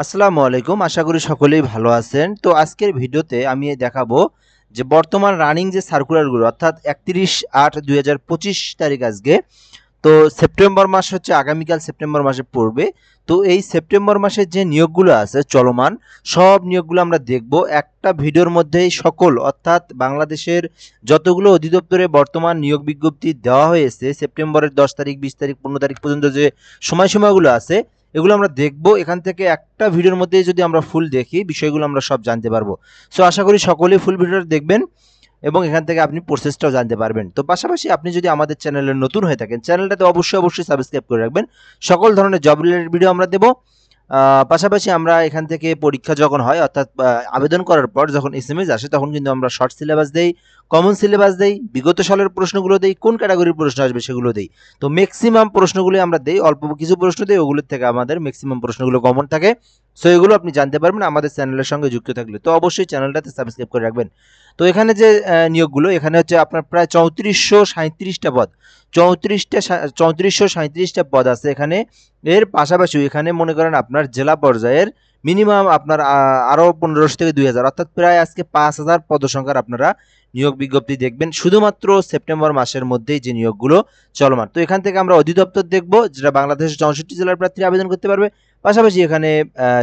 আসসালামু আলাইকুম। আশা করি সকলেই ভালো আছেন। তো আজকের ভিডিওতে আমি দেখাবো যে বর্তমান রানিং যে সার্কুলারগুলো অর্থাৎ ৩১/৮/২০২৫ তারিখ আজকে। তো সেপ্টেম্বর মাস হচ্ছে আগামীকাল সেপ্টেম্বর মাসে পড়বে। তো এই সেপ্টেম্বর মাসের যে নিয়োগগুলো আছে চলমান সব নিয়োগগুলো আমরা দেখব একটা ভিডিওর মধ্যেই সকল অর্থাৎ বাংলাদেশের যতগুলো অধিদপ্তরে বর্তমান নিয়োগ বিজ্ঞপ্তি দেওয়া হয়েছে সেপ্টেম্বরের ১০ তারিখ ২০ তারিখ ১৫ তারিখ পর্যন্ত যে সময়সীমাগুলো আছে এগুলো আমরা দেখব। এখান থেকে একটা ভিডিওর মধ্যে যদি আমরা ফুল দেখি বিষয়গুলো আমরা সব জানতে পারবো। সো আশা করি সকলেই ফুল ভিডিওটা দেখবেন এবং এখান থেকে আপনি প্রসেসটাও জানতে পারবেন। তো পাশাপাশি আপনি যদি আমাদের চ্যানেলে নতুন হয়ে থাকেন চ্যানেলটাতে অবশ্যই সাবস্ক্রাইব করে রাখবেন। সকল ধরনের জব রিলেটেড ভিডিও আমরা দেব। পাশাপাশি আমরা এখান থেকে পরীক্ষা যখন হয় অর্থাৎ আবেদন করার পর যখন এসএমএস আসে তখন কিন্তু আমরা শর্ট সিলেবাস দেই, কমন সিলেবাস দেই, বিগত সালের প্রশ্নগুলো দেই, কোন ক্যাটাগরির প্রশ্ন আসবে সেগুলো দেই। তো ম্যাক্সিমাম প্রশ্নগুলো আমরা দেই, অল্প কিছু প্রশ্ন দেই, ওগুলোর থেকে আমাদের ম্যাক্সিমাম প্রশ্নগুলো কমন থাকে। সো এগুলো আপনি জানতে পারবেন আমাদের চ্যানেলের সঙ্গে যুক্ত থাকলে। তো অবশ্যই চ্যানেলটাতে সাবস্ক্রাইব করে রাখবেন। তো এখানে যে নিয়োগগুলো এখানে হচ্ছে আপনার প্রায় ৩৪৩৭টা পদ, ৩৪৩৭টা পদ আছে এখানে। এর পাশাপাশি এখানে মনে করেন আপনার জেলা পর্যায়ের মিনিমাম আপনার আরও ১৫০০ থেকে ২০০০ অর্থাৎ প্রায় আজকে ৫,০০০ পদসংখ্যার আপনারা নিয়োগ বিজ্ঞপ্তি দেখবেন শুধুমাত্র সেপ্টেম্বর মাসের মধ্যেই যে নিয়োগগুলো চলমান। তো এখান থেকে আমরা অধিদপ্তর দেখব যেটা বাংলাদেশের ৬৪ জেলার প্রার্থীরা আবেদন করতে পারবে। পাশাপাশি এখানে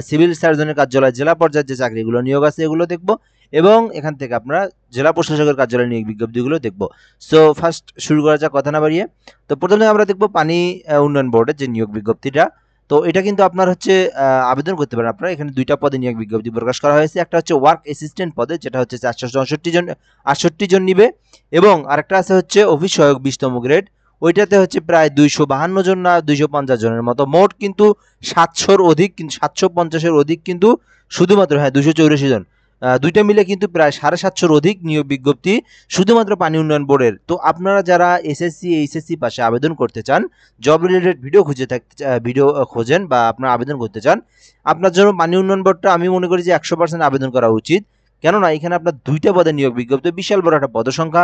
সিভিল সার্জনের কার্যালয় জেলা পর্যায়ের যে চাকরিগুলো নিয়োগ আছে এগুলো দেখব এবং এখান থেকে আপনারা জেলা প্রশাসকের কার্যালয় নিয়োগ বিজ্ঞপ্তিগুলো দেখব। সো ফার্স্ট শুরু করা যাক কথা না বাড়িয়ে। তো প্রথমে আমরা দেখব পানি উন্নয়ন বোর্ডের যে নিয়োগ বিজ্ঞপ্তিটা। তো এটা কিন্তু আপনার হচ্ছে আবেদন করতে পারেন আপনারা। এখানে ২টা পদে নিয়োগ বিজ্ঞপ্তি প্রকাশ করা হয়েছে। একটা হচ্ছে ওয়ার্ক অ্যাসিস্ট্যান্ট পদে যেটা হচ্ছে ৪৬৪ জন নিবে এবং আরেকটা আছে হচ্ছে অফিস সহায়ক ২০তম গ্রেড। ওইটাতে হচ্ছে প্রায় ২৫২ জন না ২৫০ জনের মতো, মোট কিন্তু ৭০০-র অধিক, কিন্তু ৭৫০-এর অধিক কিন্তু শুধুমাত্র ২৮৪ জন। দুইটা মিলে কিন্তু প্রায় ৭৫০-র অধিক নিয়োগ বিজ্ঞপ্তি শুধুমাত্র পানি উন্নয়ন বোর্ডের। তো আপনারা যারা এসএসসি এইচএসসি পাশে আবেদন করতে চান, জব রিলেটেড ভিডিও খোঁজেন বা আপনারা আবেদন করতে চান, আপনার জন্য পানি উন্নয়ন বোর্ডটা আমি মনে করি যে ১০০% আবেদন করা উচিত। কেননা এখানে আপনার ২টা পদে নিয়োগ বিজ্ঞপ্তি, বিশাল বড় একটা পদসংখ্যা।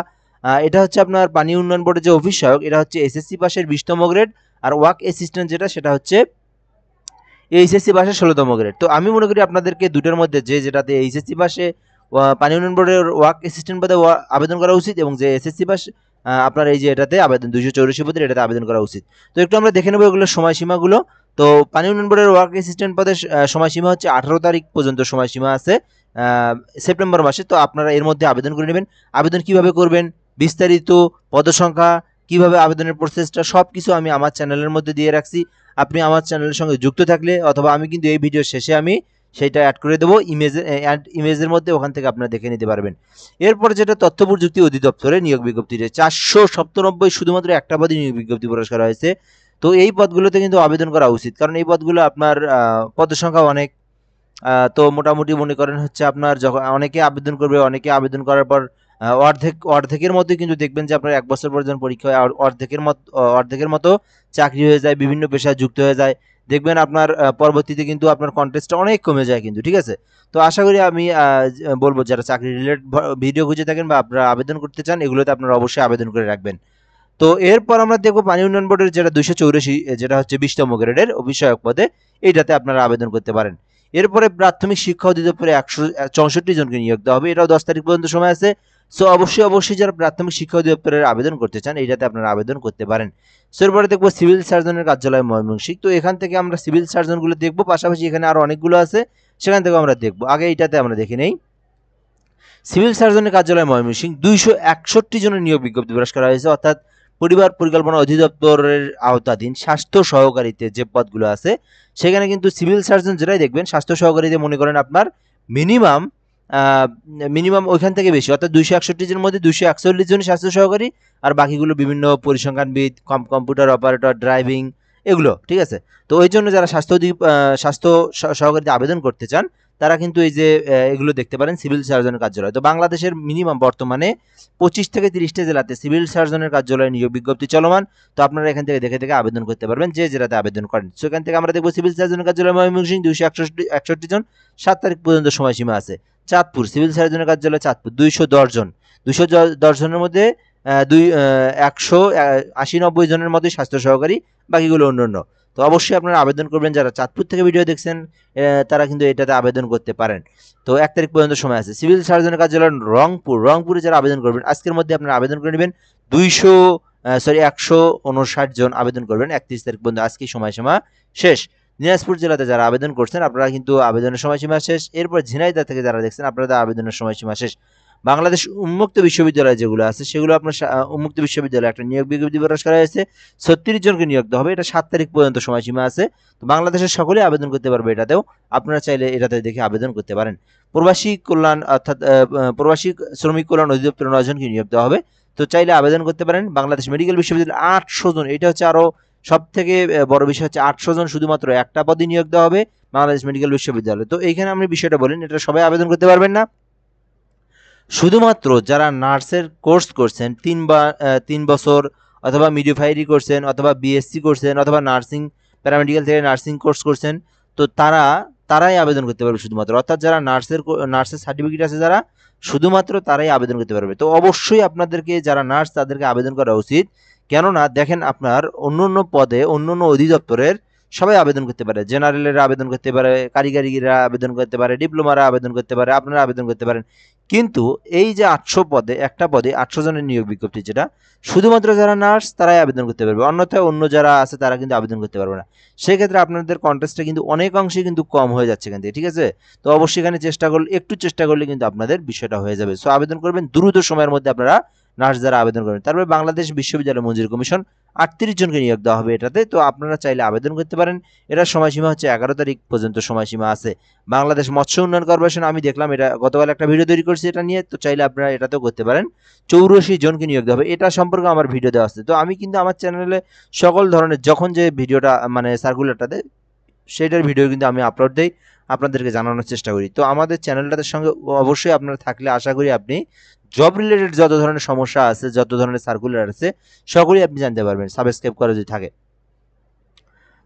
এটা হচ্ছে আপনার পানি উন্নয়ন বোর্ডের যে অফিস সহায়ক এটা হচ্ছে এসএসসি পাশের ২০তম গ্রেড, আর ওয়ার্ক অ্যাসিস্ট্যান্ট যেটা সেটা হচ্ছে এইচএসসি পাশে ১৬তম গ্রেড। তো আমি মনে করি আপনাদেরকে দুটোর মধ্যে যেটাতে এইচএসসি পাশে পানি উন্নয়ন বোর্ডের ওয়ার্ক অ্যাসিস্ট্যান্ট পদে আবেদন করা উচিত এবং যে এসএসসি পাস আপনার এই যে এটাতে আবেদন ২৮৪ পদের এটাতে আবেদন করা উচিত। তো একটু আমরা দেখে নেবো এগুলোর সময়সীমাগুলো। তো পানি উন্নয়ন বোর্ডের ওয়ার্ক অ্যাসিস্ট্যান্ট পদের সময়সীমা হচ্ছে ১৮ তারিখ পর্যন্ত সময়সীমা আছে সেপ্টেম্বর মাসে। তো আপনারা এর মধ্যে আবেদন করে নেবেন। আবেদন কিভাবে করবেন, বিস্তারিত পদসংখ্যা, কিভাবে আবেদনের প্রসেসটা সব কিছু আমি আমার চ্যানেলের মধ্যে দিয়ে রাখছি। আপনি আমার চ্যানেলের সঙ্গে যুক্ত থাকলে অথবা আমি কিন্তু এই ভিডিওর শেষে আমি সেটা অ্যাড করে দেবো ইমেজের মধ্যে, ওখান থেকে আপনারা দেখে নিতে পারবেন। এরপর যেটা তথ্য প্রযুক্তি অধিদপ্তরে নিয়োগ বিজ্ঞপ্তিতে ৪৯৭ শুধুমাত্র একটা পদে নিয়োগ বিজ্ঞপ্তি প্রকাশ করা হয়েছে। তো এই পদগুলোতে কিন্তু আবেদন করা উচিত, কারণ এই পদগুলো আপনার পদের সংখ্যা অনেক। তো মোটামুটি মনে করেন হচ্ছে আপনার যখন অনেকে আবেদন করবে, অনেকে আবেদন করার পর অর্ধেকের মধ্যে কিন্তু দেখবেন যে আপনার ১ বছর পর যখন পরীক্ষা হয় অর্ধেকের মতো চাকরি হয়ে যায়, বিভিন্ন পেশায় যুক্ত হয়ে যায়। দেখবেন আপনার পরবর্তীতে কিন্তু আপনার কন্টেস্টটা অনেক কমে যায় কিন্তু, ঠিক আছে? তো আশা করি আমি বলব যারা চাকরি রিলেটেড ভিডিও খুঁজে থাকেন বা আপনারা আবেদন করতে চান এগুলোতে আপনারা অবশ্যই আবেদন করে রাখবেন। তো এরপর আমরা দেখব পানি উন্নয়ন বোর্ডের যেটা ২৮৪ যেটা হচ্ছে ২০তম গ্রেডের অভিষয়ক পদে, এইটাতে আপনারা আবেদন করতে পারেন। এরপরে প্রাথমিক শিক্ষা অধিদপ্তরে ১৬৪ জনকে নিয়োগ দেওয়া হবে, এটাও ১০ তারিখ পর্যন্ত সময় আছে। সো অবশ্যই যারা প্রাথমিক শিক্ষা অধিদপ্তরের আবেদন করতে চান এইটাতে আপনারা আবেদন করতে পারেন। সো এরপরে দেখবো সিভিল সার্জনের কার্যালয় ময়মনসিংহ। তো এখান থেকে আমরা সিভিল সার্জনগুলো দেখবো, পাশাপাশি এখানে আরো অনেকগুলো আছে সেখান থেকে আমরা দেখবো। আগে এইটাতে আমরা দেখে নেই। সিভিল সার্জনের কার্যালয় ময়মনসিংহ ২৬১ জনের নিয়োগ বিজ্ঞপ্তি প্রকাশ করা হয়েছে, অর্থাৎ পরিবার পরিকল্পনা অধিদপ্তরের আওতাধীন স্বাস্থ্য সহকারীতে যে পদগুলো আছে সেখানে কিন্তু সিভিল সার্জন যেটাই দেখবেন স্বাস্থ্য সহকারীতে মনে করেন আপনার মিনিমাম মিনিমাম ওইখান থেকে বেশি, অর্থাৎ ২৬১ জনের মধ্যে ২৪১ জনই স্বাস্থ্য সহকারী আর বাকিগুলো বিভিন্ন পরিসংখ্যানবিদ, কম্পিউটার অপারেটর, ড্রাইভিং, এগুলো, ঠিক আছে? তো ওই জন্য যারা স্বাস্থ্য সহকারীতে আবেদন করতে চান তারা কিন্তু এই যে এগুলো দেখতে পারেন সিভিল সার্জনের কার্যালয়। তো বাংলাদেশের মিনিমাম বর্তমানে ২৫ থেকে ৩০টা জেলাতে সিভিল সার্জনের কার্যালয় নিয়োগ বিজ্ঞপ্তি চলমান। তো আপনারা এখান থেকে দেখে আবেদন করতে পারবেন যে জেলাতে আবেদন করেন। সো এখান থেকে আমরা দেখবো সিভিল সার্জনের কার্যালয় ময়মনসিংহ ২৬১ জন, ৭ তারিখ পর্যন্ত সময়সীমা আছে। চাঁদপুর সিভিল সার্জনের কার্যালয় চাঁদপুর ২১০ জন, ২১০ জনের মধ্যে ১৮০-৯০ জনের মধ্যে স্বাস্থ্য সহকারী, বাকিগুলো অন্যান্য। তো তো অবশ্যই আপনারা আবেদন করবেন। যারা চাঁদপুর থেকে ভিডিও দেখছেন তারা কিন্তু এটাতে আবেদন করতে পারেন। তো 1 তারিখ পর্যন্ত সময় আছে। সিভিল সার্জনের কার্যালয় রংপুরে যারা আবেদন করবেন আজকের মধ্যে আপনারা আবেদন করে নেবেন। 159 জন আবেদন করবেন 31 তারিখ পর্যন্ত, আজকেই সময়সীমা শেষ। দিনাজপুর জেলাতে যারা আবেদন করছেন আপনারা কিন্তু আবেদনের সময়সীমা শেষ। এরপর ঝিনাইদহ থেকে যারা দেখছেন আপনাদের আবেদনের সময়সীমা শেষ। বাংলাদেশ উন্মুক্ত বিশ্ববিদ্যালয় যেগুলো আছে সেগুলো আপনার উন্মুক্ত বিশ্ববিদ্যালয়ে একটা নিয়োগ বিজ্ঞপ্তি প্রকাশ করা হয়েছে। 36 জনকে নিয়োগ দেওয়া হবে। এটা 7 তারিখ পর্যন্ত সময়সীমা আছে। তো বাংলাদেশের সকলেই আবেদন করতে পারবে এটাতেও। আপনারা চাইলে এটাতে দেখে আবেদন করতে পারেন। প্রবাসী কল্যাণ অর্থাৎ প্রবাসী শ্রমিক কল্যাণ অধিদপ্তর 9 জনকে নিয়োগ দেওয়া হবে। তো চাইলে আবেদন করতে পারেন। বাংলাদেশ মেডিকেল বিশ্ববিদ্যালয় 800 জন, এটা হচ্ছে আরো সব থেকে বড় বিষয় হচ্ছে 800 জন শুধুমাত্র একটা পদে নিয়োগ দেওয়া হবে বাংলাদেশ মেডিকেল বিশ্ববিদ্যালয়। তো এইখানে আমি বিষয়টা বলেন, এটা সবাই আবেদন করতে পারবেন না। শুধুমাত্র যারা নার্সের কোর্স করছেন 3 বছর, অথবা মিডওয়াইফারি করছেন, অথবা বিএসসি করছেন, অথবা নার্সিং প্যারামেডিক্যাল থেকে নার্সিং কোর্স করছেন, তো তারাই আবেদন করতে পারবে শুধুমাত্র। অর্থাৎ যারা নার্সের সার্টিফিকেট আছে যারা, শুধুমাত্র তারাই আবেদন করতে পারবে। তো অবশ্যই আপনাদেরকে যারা নার্স তাদেরকে আবেদন করা উচিত। কেননা দেখেন, আপনার অন্য পদে অন্য অধিদপ্তরের সবাই আবেদন করতে পারে। জেনারেলেরা আবেদন করতে পারে, কারিগরিরা আবেদন করতে পারে, ডিপ্লোমারা আবেদন করতে পারে, আপনারা আবেদন করতে পারেন। কিন্তু এই যে 800 পদে, একটা পদে 800 জনের নিয়োগ বিজ্ঞপ্তি, যেটা শুধুমাত্র যারা নার্স তারাই আবেদন করতে পারবে, অন্যথায় অন্য যারা আছে তারা কিন্তু আবেদন করতে পারবে না। সেক্ষেত্রে আপনাদের কন্টেস্টটা কিন্তু অনেক অংশে কিন্তু কম হয়ে যাচ্ছে এখান থেকে, ঠিক আছে? তো অবশ্যই এখানে একটু চেষ্টা করলে কিন্তু আপনাদের বিষয়টা হয়ে যাবে। সো আবেদন করবেন দ্রুত সময়ের মধ্যে আপনারা নার্স যারা আবেদন করবেন। তারপরে বাংলাদেশ বিশ্ববিদ্যালয় মঞ্জুরি কমিশন 38 জনকে নিয়োগ দেওয়া হবে এটাতে। তো আপনারা চাইলে আবেদন করতে পারেন। এটার সময়সীমা হচ্ছে 11 তারিখ পর্যন্ত সময়সীমা আছে। বাংলাদেশ মৎস্য উন্নয়ন কর্পোরেশন, আমি দেখলাম এটা গতকাল একটা ভিডিও তৈরি করছি এটা নিয়ে, তো চাইলে আপনারা এটাতেও করতে পারেন। 84 জনকে নিয়োগ দেওয়া হবে। এটা সম্পর্কে আমার ভিডিও দেওয়া আছে। তো আমি কিন্তু আমার চ্যানেলে সকল ধরনের যখন যে ভিডিওটা মানে সার্কুলারটা দেয় সেটার ভিডিও কিন্তু আমি আপলোড দেই, আপনাদেরকে জানানোর চেষ্টা করি। তো আমাদের চ্যানেলটার সঙ্গে অবশ্যই আপনারা থাকলে আশা করি আপনি জব রিলেটেড যত ধরনের সমস্যা আছে, যত ধরনের সার্কুলার আছে, সকলেই আপনি জানতে পারবেন সাবস্ক্রাইব করা যদি থাকে।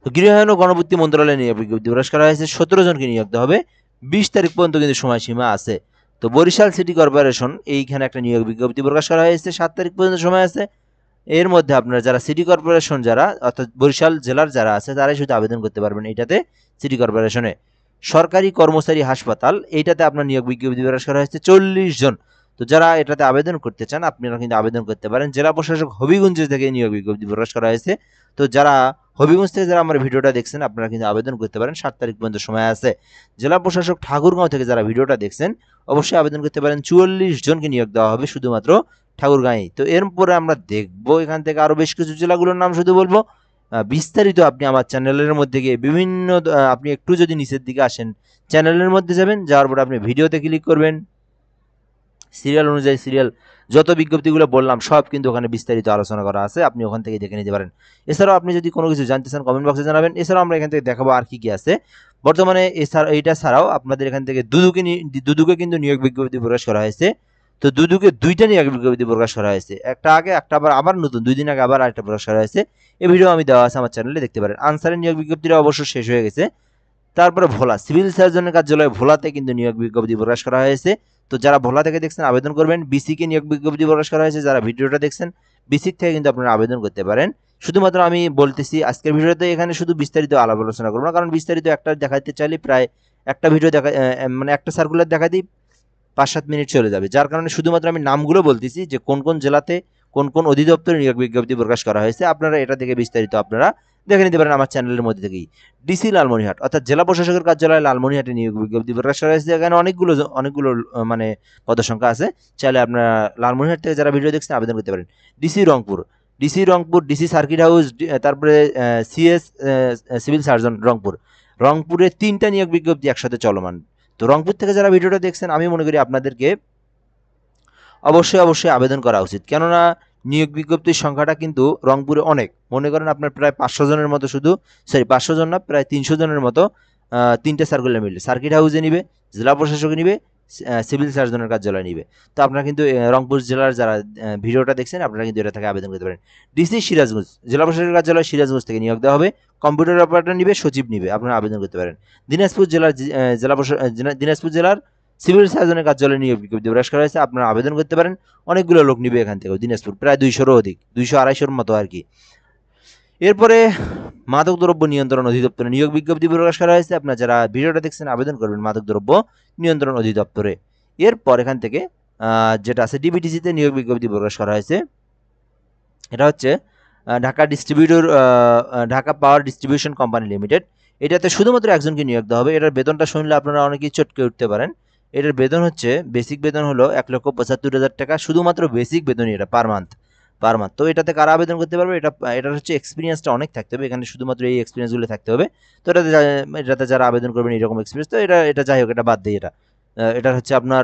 তো গৃহায়ন ও গণপূর্তি মন্ত্রণালয়ে নিয়োগ বিজ্ঞপ্তি প্রকাশ করা হয়েছে। 17 জনকে নিয়োগ দেওয়া হবে। 20 তারিখ পর্যন্ত কিন্তু সময়সীমা আছে। তো বরিশাল সিটি কর্পোরেশন, এইখানে একটা নিয়োগ বিজ্ঞপ্তি প্রকাশ করা হয়েছে। 7 তারিখ পর্যন্ত সময় আছে। এর মধ্যে আপনারা যারা সিটি কর্পোরেশন যারা, অর্থাৎ বরিশাল জেলার যারা আছে তারাই শুধু আবেদন করতে পারবেন এইটাতে। সিটি কর্পোরেশনে সরকারি কর্মচারী হাসপাতাল, এইটাতে আপনার নিয়োগ বিজ্ঞপ্তি প্রকাশ করা হয়েছে 40 জন। তো যারা এটাতে আবেদন করতে চান আপনারা কিন্তু আবেদন করতে পারেন। জেলা প্রশাসক হবিগঞ্জ থেকে নিয়োগ বিজ্ঞপ্তি প্রকাশ করা হয়েছে। তো যারা হবিগঞ্জ থেকে যারা আমার ভিডিওটা দেখছেন আপনারা কিন্তু আবেদন করতে পারেন। 7 তারিখ পর্যন্ত সময় আছে। জেলা প্রশাসক ঠাকুরগাঁও থেকে যারা ভিডিওটা দেখছেন অবশ্যই আবেদন করতে পারেন। 44 জনকে নিয়োগ দেওয়া হবে শুধুমাত্র ঠাকুরগাঁয়ে। তো এরপরে আমরা দেখবো এখান থেকে আরো বেশ কিছু জেলাগুলোর নাম শুধু বলবো। বিস্তারিত আপনি আমার চ্যানেলের মধ্যে গিয়ে বিভিন্ন আপনি একটু যদি নিচের দিকে আসেন, চ্যানেলের মধ্যে যাবেন, যাওয়ার পরে আপনি ভিডিওতে ক্লিক করবেন। সিরিয়াল অনুযায়ী যত বিজ্ঞপ্তিগুলো বললাম সব কিন্তু ওখানে বিস্তারিত আলোচনা করা আছে, আপনি ওখান থেকে দেখে নিতে পারেন। এছাড়াও আপনি যদি কোনো কিছু জানতে চান কমেন্ট বক্সে জানাবেন। এছাড়াও আমরা এখান থেকে দেখাবো আর কি আছে বর্তমানে। এইটা ছাড়াও আপনাদের এখান থেকে দুদুকে কিন্তু নিয়োগ বিজ্ঞপ্তি প্রকাশ করা হয়েছে। তো দুদুকে 2টা নিয়োগ বিজ্ঞপ্তি প্রকাশ করা হয়েছে, একটা আগে একটা আবার নতুন, 2 দিন আগে আবার আরেকটা প্রকাশ করা হয়েছে। এই ভিডিও আমি দেওয়া আছে আমার চ্যানেলে, দেখতে পারেন। আনসারের নিয়োগ বিজ্ঞপ্তিটা অবশ্য শেষ হয়ে গেছে। তারপরে ভোলা সিভিল সার্জনের কার্যালয় ভোলাতে কিন্তু নিয়োগ বিজ্ঞপ্তি প্রকাশ করা হয়েছে। তো যারা ভোলা থেকে দেখছেন আবেদন করবেন। বিসিকে নিয়োগ বিজ্ঞপ্তি প্রকাশ করা হয়েছে, যারা ভিডিওটা দেখছেন বিসিক থেকে কিন্তু আপনারা আবেদন করতে পারেন। শুধুমাত্র আমি বলতেছি আজকের ভিডিওতে এখানে শুধু বিস্তারিত আলাপ আলোচনা করবো না, কারণ বিস্তারিত একটা দেখাতে চাইলে প্রায় একটা ভিডিও মানে একটা সার্কুলার দেখাতেই 5-7 মিনিট চলে যাবে। যার কারণে শুধুমাত্র আমি নামগুলো বলতেছি যে কোন কোন জেলাতে কোন কোন অধিদপ্তরে নিয়োগ বিজ্ঞপ্তি প্রকাশ করা হয়েছে। আপনারা এটা থেকে বিস্তারিত আপনারা দেখে নিতে পারেন আমার চ্যানেলের মধ্যে থেকেই। ডিসি লালমনিরহাট অর্থাৎ জেলা প্রশাসকের কার্যালয় লালমনিরহাটে নিয়োগ বিজ্ঞপ্তি প্রকাশ করা হয়েছে। এখানে অনেকগুলো মানে পদসংখ্যা আছে। চাইলে আপনারা লালমনিরহাট থেকে যারা ভিডিও দেখছেন আবেদন করতে পারেন। DC Rangpur, DC circuit house, তারপরে সিএস সিভিল সার্জন রংপুরে 3টা নিয়োগ বিজ্ঞপ্তি একসাথে চলমান। তো রংপুর থেকে যারা ভিডিওটা দেখছেন আমি মনে করি আপনাদেরকে অবশ্যই আবেদন করা উচিত। কেননা নিয়োগ বিজ্ঞপ্তির সংখ্যাটা কিন্তু রংপুরে অনেক, মনে করেন আপনার প্রায় 500 জনের মতো, 500 জন না, প্রায় 300 জনের মতো 3টে সার্কুলার মিলবে। সার্কিট হাউসে নিবে, জেলা প্রশাসকে নিবে, সিভিল সার্জনের কার্যালয় নিবে। তো আপনারা কিন্তু রংপুর জেলার যারা ভিডিওটা দেখছেন আপনারা কিন্তু এটা থেকে আবেদন করতে পারেন। ডিসি সিরাজগঞ্জ জেলা প্রশাসকের কার্যালয় সিরাজগঞ্জ থেকে নিয়োগ দেওয়া হবে। কম্পিউটার অপারেটর নিবে, সচিব নিবে, আপনারা আবেদন করতে পারেন। দিনাজপুর জেলার সিভিল সার্জনের কার্যালয় নিয়োগ বিজ্ঞপ্তি প্রকাশ করা হয়েছে, আপনারা আবেদন করতে পারেন। অনেকগুলো লোক নিবে এখান থেকে, দিনাজপুর প্রায় 200-ও অধিক, 200-250-র মতো আর কি। এরপরে মাদকদ্রব্য নিয়ন্ত্রণ অধিদপ্তরে নিয়োগ বিজ্ঞপ্তি প্রকাশ করা হয়েছে। আপনার যারা ভিডিওটা দেখছেন আবেদন করবেন মাদকদ্রব্য নিয়ন্ত্রণ অধিদপ্তরে। এরপর এখান থেকে যেটা আছে ডিবিটিসিতে নিয়োগ বিজ্ঞপ্তি প্রকাশ করা হয়েছে। এটা হচ্ছে Dhaka power distribution company limited. এটাতে শুধুমাত্র একজনকে নিয়োগ দেওয়া হবে। এটার বেতনটা শুনলে আপনারা অনেকেই চটকে উঠতে পারেন। এটার বেতন হচ্ছে বেসিক বেতন হলো ১,৭৫,০০০ টাকা, শুধুমাত্র বেসিক বেতনই এটা পার মান্থ। তো এটাতে কারা আবেদন করতে পারবে? এটার হচ্ছে এক্সপিরিয়েন্সটা অনেক থাকতে হবে। এখানে শুধুমাত্র এই এক্সপিরিয়েন্সগুলো থাকতে হবে। তো এটাতে যারা আবেদন করবেন এরকম এক্সপিরিয়েন্স, তো এটা যাই হোক, এটা বাদ দিই। এটা হচ্ছে আপনার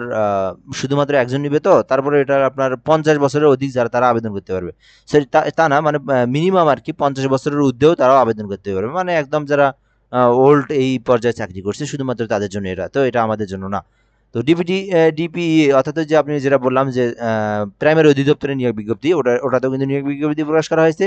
শুধুমাত্র একজন নিবে, তো তারপরে এটা আপনার ৫০ বছরের অধিক যারা তারা আবেদন করতে পারবে। তা না, মানে মিনিমাম আর কি ৫০ বছরের ঊর্ধ্বেও তারাও আবেদন করতে পারবে। মানে একদম যারা ওল্ড এই পর্যায়ে চাকরি করছে শুধুমাত্র তাদের জন্য এটা, তো এটা আমাদের জন্য না। তো ডিপিই অর্থাৎ যে আপনি যেটা বললাম যে প্রাইমারি অধিদপ্তরের নিয়োগ বিজ্ঞপ্তি, ওটাতেও কিন্তু নিয়োগ বিজ্ঞপ্তি প্রকাশ করা হয়েছে।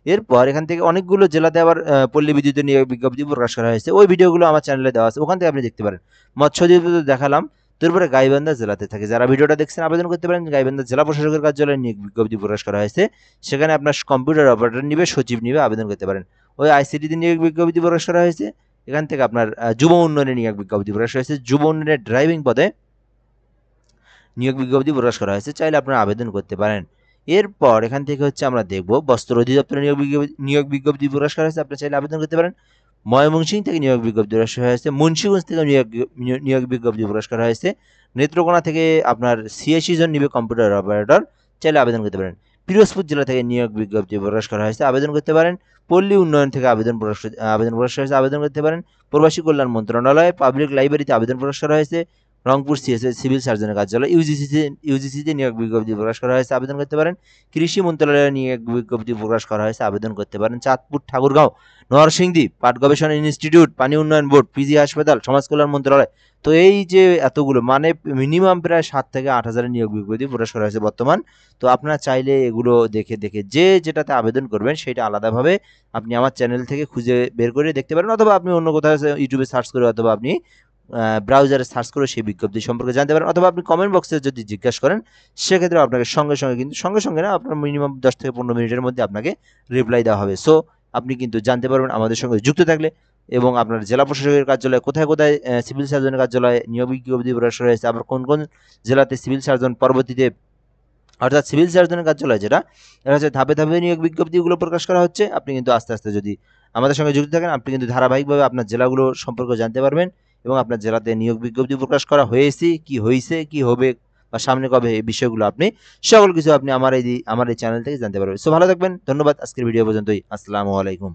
এরপর এখান থেকে অনেকগুলো জেলাতে আবার পল্লী বিদ্যুতের নিয়োগ বিজ্ঞপ্তি প্রকাশ করা হয়েছে। ওই ভিডিওগুলো আমার চ্যানেলে দেওয়া আছে, ওখান থেকে আপনি দেখতে পারেন। মৎস্য অধিদপ্তর দেখালাম। তারপরে গাইবান্ধা জেলাতে থাকে যারা ভিডিওটা দেখছেন আবেদন করতে পারেন। গাইবান্ধা জেলা প্রশাসকের কার্যালয়ে নিয়োগ বিজ্ঞপ্তি প্রকাশ করা হয়েছে। সেখানে আপনার কম্পিউটার অপারেটর নিবে, সচিব নিবে, আবেদন করতে পারেন। ওই আইসিটিতে নিয়োগ বিজ্ঞপ্তি প্রকাশ করা হয়েছে। এখান থেকে আপনার যুব উন্নয়নে নিয়োগ বিজ্ঞপ্তি প্রকাশ হয়েছে। যুব উন্নয়নের ড্রাইভিং পদে নিয়োগ বিজ্ঞপ্তি প্রকাশ করা হয়েছে, চাইলে আপনারা আবেদন করতে পারেন। এরপর এখান থেকে হচ্ছে আমরা দেখব বস্ত্র অধিদপ্তরে নিয়োগ বিজ্ঞপ্তি প্রকাশ করা হয়েছে, আপনি চাইলে আবেদন করতে পারেন। ময়মনসিংহ থেকে নিয়োগ বিজ্ঞপ্তি প্রকাশ করা হয়েছে। মুন্সিগঞ্জ থেকে নিয়োগ বিজ্ঞপ্তি প্রকাশ করা হয়েছে। নেত্রকোনা থেকে আপনার ৮৬ জন নিবে কম্পিউটার অপারেটর, চাইলে আবেদন করতে পারেন। পিরোজপুর জেলা থেকে নিয়োগ বিজ্ঞপ্তি প্রকাশ করা হয়েছে, আবেদন করতে পারেন। পল্লী উন্নয়ন থেকে আবেদন প্রকাশ করা হয়েছে, আবেদন করতে পারেন। প্রবাসী কল্যাণ মন্ত্রণালয় পাবলিক লাইব্রেরিতে আবেদন প্রকাশ করা হয়েছে। রংপুর সিভিল সার্জনের কার্যালয় ইউজিসিতে নিয়োগ বিজ্ঞপ্তি প্রকাশ করা হয়েছে, আবেদন করতে পারেন। কৃষি মন্ত্রণালয়ে নিয়োগ বিজ্ঞপ্তি প্রকাশ করা হয়েছে, আবেদন করতে পারেন। চাঁদপুর, ঠাকুরগাঁও, নরসিংদী পাট গবেষণা ইনস্টিটিউট, পানি উন্নয়ন বোর্ড, পিজি হাসপাতাল, সমাজ কল্যাণ মন্ত্রণালয়। তো এই যে এতগুলো, মানে মিনিমাম প্রায় ৭ থেকে ৮ হাজারের নিয়োগ বিজ্ঞপ্তি প্রকাশ করা হয়েছে বর্তমান। তো আপনারা চাইলে এগুলো দেখে দেখে যে যেটাতে আবেদন করবেন সেটা আলাদাভাবে আপনি আমার চ্যানেল থেকে খুঁজে বের করে দেখতে পারেন, অথবা আপনি অন্য কোথাও ইউটিউবে সার্চ করে, অথবা আপনি ব্রাউজারে সার্চ করে সেই বিজ্ঞপ্তি সম্পর্কে জানতে পারেন, অথবা আপনি কমেন্ট বক্সে যদি জিজ্ঞাসা করেন সেক্ষেত্রে আপনাকে সঙ্গে সঙ্গে, কিন্তু সঙ্গে সঙ্গে না, আপনার মিনিমাম ১০ থেকে ১৫ মিনিটের মধ্যে আপনাকে রিপ্লাই দেওয়া হবে। সো আপনি কিন্তু জানতে পারবেন আমাদের সঙ্গে যুক্ত থাকলে। এবং আপনার জেলা প্রশাসকের কার্যালয়ে কোথায় কোথায় সিভিল সার্জনের কার্যালয়ে নিয়োগ বিজ্ঞপ্তি প্রকাশ করা হয়েছে, আবার কোন কোন জেলাতে সিভিল সার্জন পরবর্তীতে, অর্থাৎ সিভিল সার্জনের কার্যালয় যেটা, এটা হচ্ছে ধাপে ধাপে নিয়োগ বিজ্ঞপ্তিগুলো প্রকাশ করা হচ্ছে। আপনি কিন্তু আস্তে আস্তে যদি আমাদের সঙ্গে যুক্ত থাকেন, আপনি কিন্তু ধারাবাহিকভাবে আপনার জেলাগুলো সম্পর্কে জানতে পারবেন, এবং আপনার জেলাতে নিয়োগ বিজ্ঞপ্তি প্রকাশ করা হয়েছে, কি হবে বা সামনে কবে, এই বিষয়গুলো আপনি সকল কিছু আপনি আমার এই চ্যানেল থেকে জানতে পারবেন। সো ভালো থাকবেন, ধন্যবাদ। আজকের ভিডিও পর্যন্তই। আসসালামু আলাইকুম।